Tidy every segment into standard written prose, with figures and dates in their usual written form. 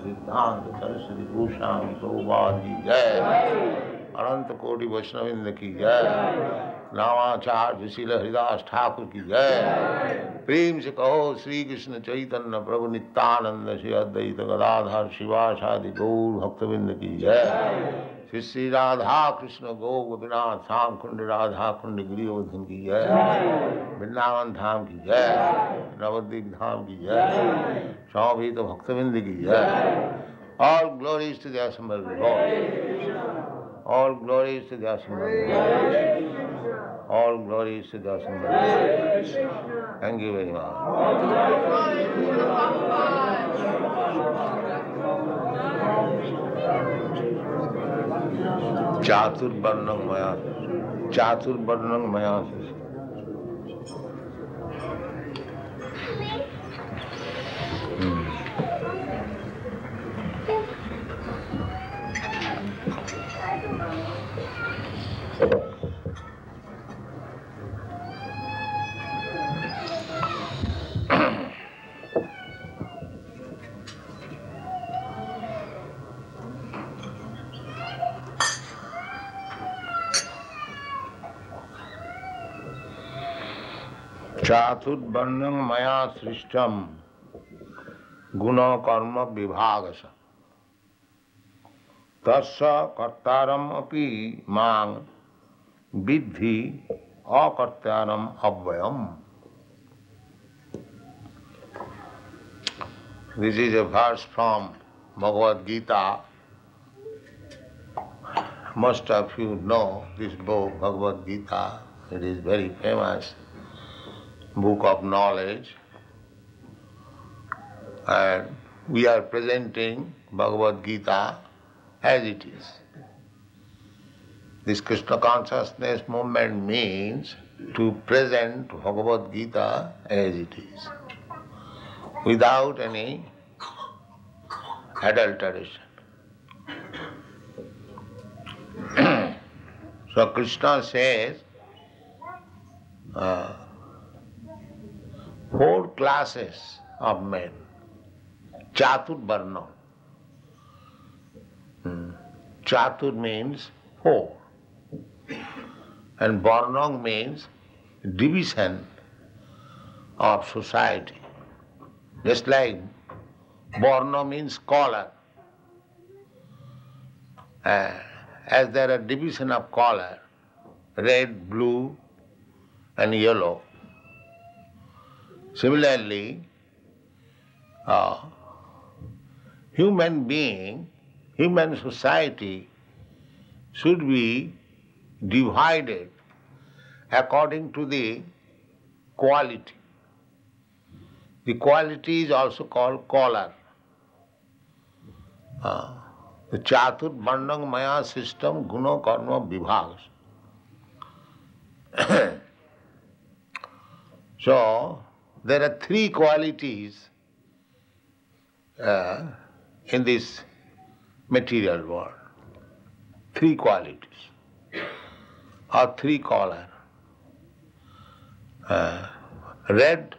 सिद्धांत सरस्वती भूषण प्रभुपाद की जय। अनंत कोटि वैष्णविंद की जय। नामाचार्य शील हरिदास ठाकुर की जय। प्रेम से कहो श्री कृष्ण चैतन्य प्रभु नित्यानंद श्री अद्वैत गदाधर शिवासादि गौर भक्तविंद की जय। श्री श्री राधा कृष्ण गौ गोपीनाथ श्याम कुंड राधा कुंड गिरिवर्धन की जय। वृंदावन धाम की जय। नवद्वीप धाम की जय। समवेत भक्तविंद की जय। All glories to the assembled Lord. All glories to the assembled Lord. All glories to the assembled Lord. Thank you very much. चातुर्वर्णं मया चातुर्वर्णं मया सृष्टम गुण कर्म विभागश तस्य कर्तारम अपि मां विद्धि अकर्तारम अव्ययम्. This is a verse from Bhagavad Gita. Most of you know this book, Bhagavad Gita. It is very famous book of knowledge. And we are presenting Bhagavad Gita as it is. This Krishna consciousness movement means to present Bhagavad Gita as it is, without any adulteration. So Krishna says, 4 classes of men. Chatur Varna. Chatur means 4. And Varna means division of society. Just like Varna means color. As there are division of color, red, blue and yellow. Similarly, human society should be divided according to the quality. The quality is also called color. The Chatur Varnang Maya system, Guna Karma Vibhagas. So, there are 3 qualities in this material world. 3 qualities, or 3 color. Red,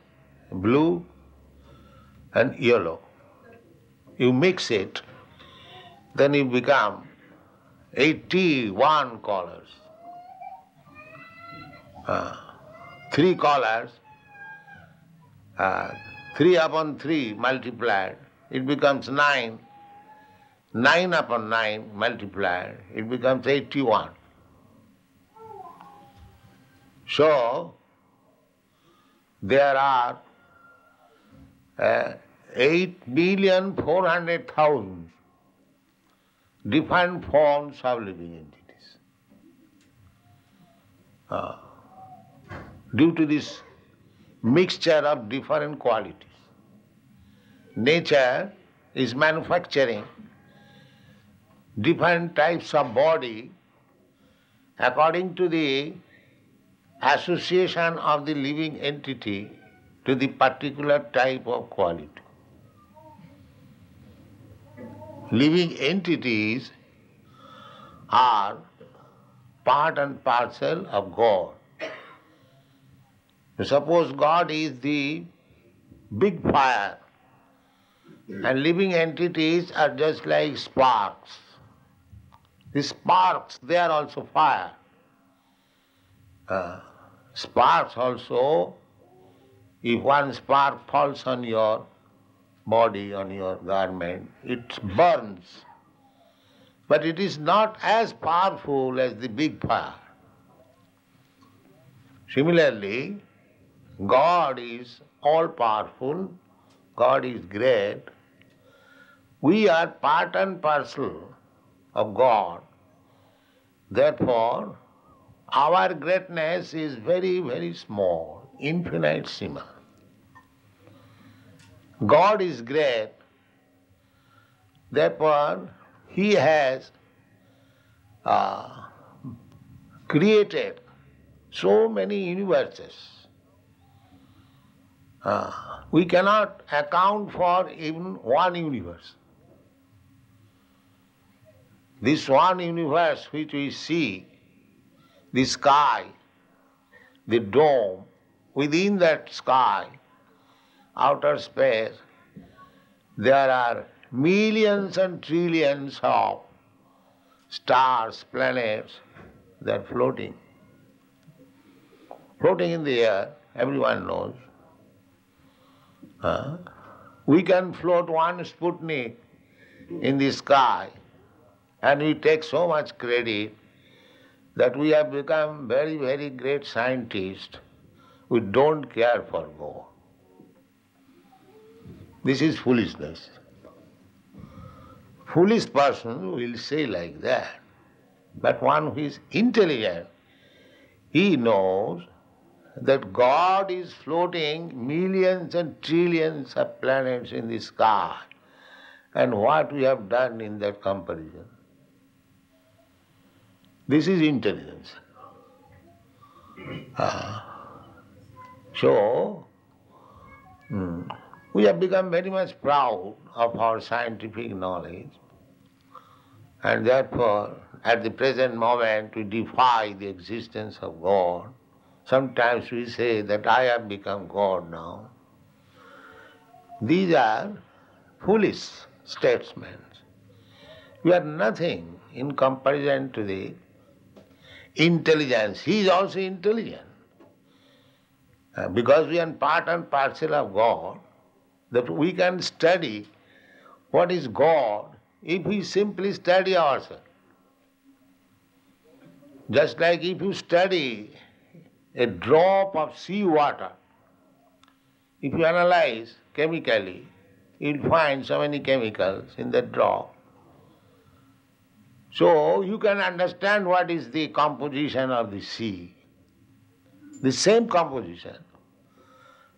blue and yellow. You mix it, then you become 81 colors. 3 colors, 3 upon 3 multiplied, it becomes 9. 9 upon 9 multiplied, it becomes 81. So, there are 8,400,000 different forms of living entities. Due to this mixture of different qualities, nature is manufacturing different types of body according to the association of the living entity to the particular type of quality. Living entities are part and parcel of God. Suppose God is the big fire and living entities are just like sparks. The sparks, they are also fire. Sparks also, if one spark falls on your body, on your garment, it burns. But it is not as powerful as the big fire. Similarly, God is all-powerful, God is great. We are part and parcel of God. Therefore, our greatness is very, very small, infinitesimal. God is great, therefore He has created so many universes. We cannot account for even one universe. This one universe which we see, the sky, the dome, within that sky, outer space, there are millions and trillions of stars, planets, they are floating. Floating in the air, everyone knows. We can float one Sputnik in the sky and we take so much credit that we have become very, very great scientists. We don't care for God. This is foolishness. Foolish person will say like that. But one who is intelligent, he knows that God is floating millions and trillions of planets in the sky. And what we have done in that comparison. This is intelligence. So, we have become very much proud of our scientific knowledge, and therefore, at the present moment, we defy the existence of God. Sometimes we say that I have become God now. These are foolish statements. We are nothing in comparison to the intelligence. He is also intelligent. Because we are part and parcel of God, that we can study what is God if we simply study ourselves. Just like if you study a drop of sea water, if you analyze chemically, you'll find so many chemicals in that drop. So you can understand what is the composition of the sea. The same composition,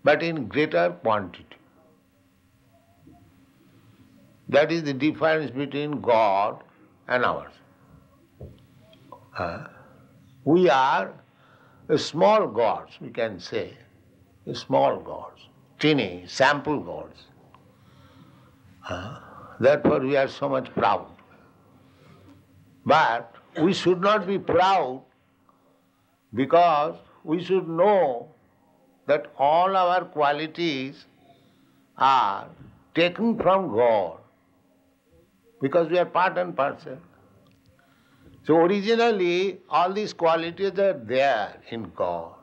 but in greater quantity. That is the difference between God and ours. We are small gods, we can say, small gods, teeny, sample gods. Therefore we are so much proud. But we should not be proud because we should know that all our qualities are taken from God because we are part and parcel. So originally all these qualities are there in God.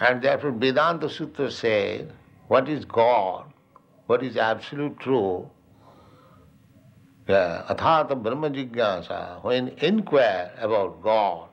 And therefore Vedanta Sutra says, what is God, what is absolute truth, Athata Brahma Jigyasa, when inquire about God,